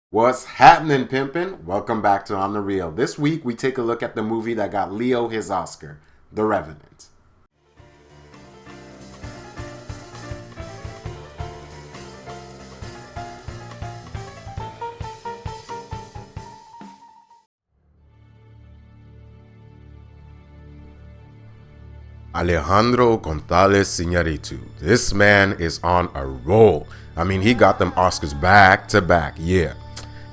What's happening, pimpin'? Welcome back to On the Real. This week, we take a look at the movie that got Leo his Oscar, The Revenant. Alejandro Gonzalez Iñárritu. This man is on a roll. I mean, he got them Oscars back to back. Yeah,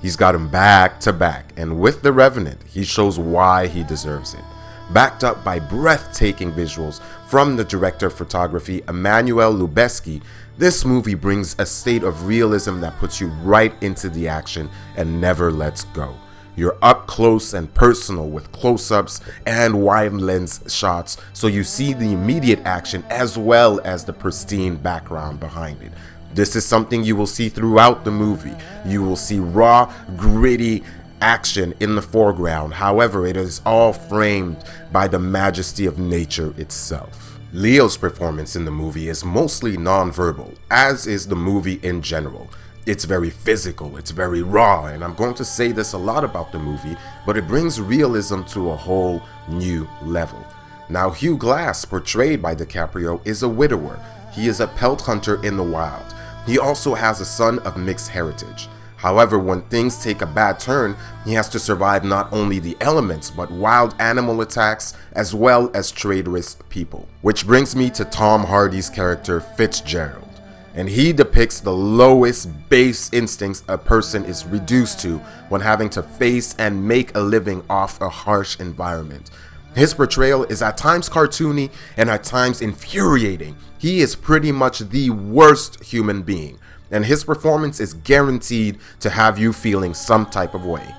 he's got them back to back. And with The Revenant, he shows why he deserves it. Backed up by breathtaking visuals from the director of photography, Emmanuel Lubezki, this movie brings a state of realism that puts you right into the action and never lets go. You're up close and personal with close-ups and wide lens shots, so you see the immediate action as well as the pristine background behind it. This is something you will see throughout the movie. You will see raw, gritty action in the foreground. However, it is all framed by the majesty of nature itself. Leo's performance in the movie is mostly non-verbal, as is the movie in general. It's very physical, it's very raw, and I'm going to say this a lot about the movie, but it brings realism to a whole new level. Now, Hugh Glass, portrayed by DiCaprio, is a widower. He is a pelt hunter in the wild. He also has a son of mixed heritage. However, when things take a bad turn, he has to survive not only the elements, but wild animal attacks, as well as traitorous people. Which brings me to Tom Hardy's character, Fitzgerald. And he depicts the lowest base instincts a person is reduced to when having to face and make a living off a harsh environment. His portrayal is at times cartoony and at times infuriating. He is pretty much the worst human being, and his performance is guaranteed to have you feeling some type of way.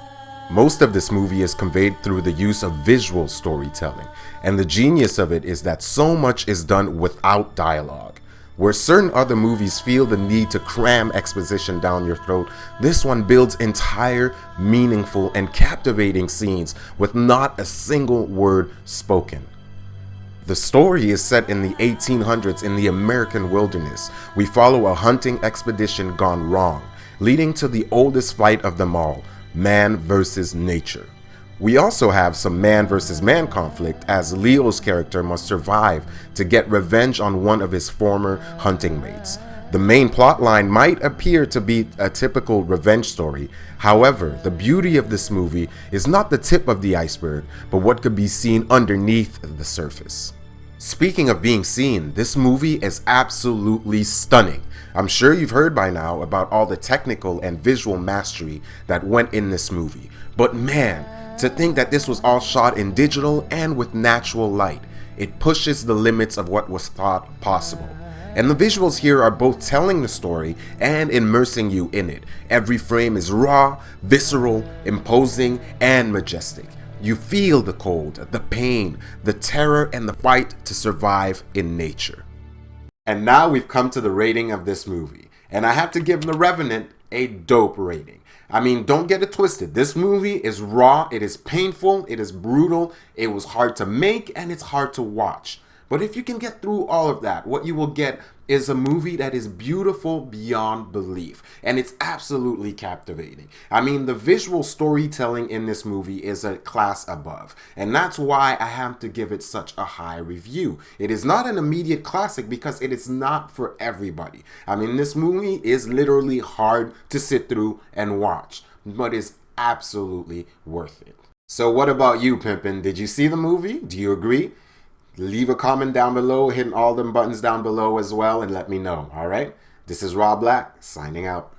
Most of this movie is conveyed through the use of visual storytelling, and the genius of it is that so much is done without dialogue. Where certain other movies feel the need to cram exposition down your throat, this one builds entire, meaningful, and captivating scenes with not a single word spoken. The story is set in the 1800s in the American wilderness. We follow a hunting expedition gone wrong, leading to the oldest fight of them all, man versus nature. We also have some man versus man conflict, as Leo's character must survive to get revenge on one of his former hunting mates. The main plotline might appear to be a typical revenge story. However, the beauty of this movie is not the tip of the iceberg, but what could be seen underneath the surface. Speaking of being seen, this movie is absolutely stunning. I'm sure you've heard by now about all the technical and visual mastery that went in this movie, but man, to think that this was all shot in digital and with natural light, it pushes the limits of what was thought possible. And the visuals here are both telling the story and immersing you in it. Every frame is raw, visceral, imposing, and majestic. You feel the cold, the pain, the terror, and the fight to survive in nature. And now we've come to the rating of this movie, and I have to give The Revenant a dope rating. I mean, don't get it twisted. This movie is raw, it is painful, it is brutal, it was hard to make, and it's hard to watch. But if you can get through all of that, what you will get is a movie that is beautiful beyond belief. And it's absolutely captivating. I mean, the visual storytelling in this movie is a class above. And that's why I have to give it such a high review. It is not an immediate classic because it is not for everybody. I mean, this movie is literally hard to sit through and watch, but it's absolutely worth it. So what about you, Pimpin'? Did you see the movie? Do you agree? Leave a comment down below, hitting all them buttons down below as well, and let me know, alright? This is RawBlack, signing out.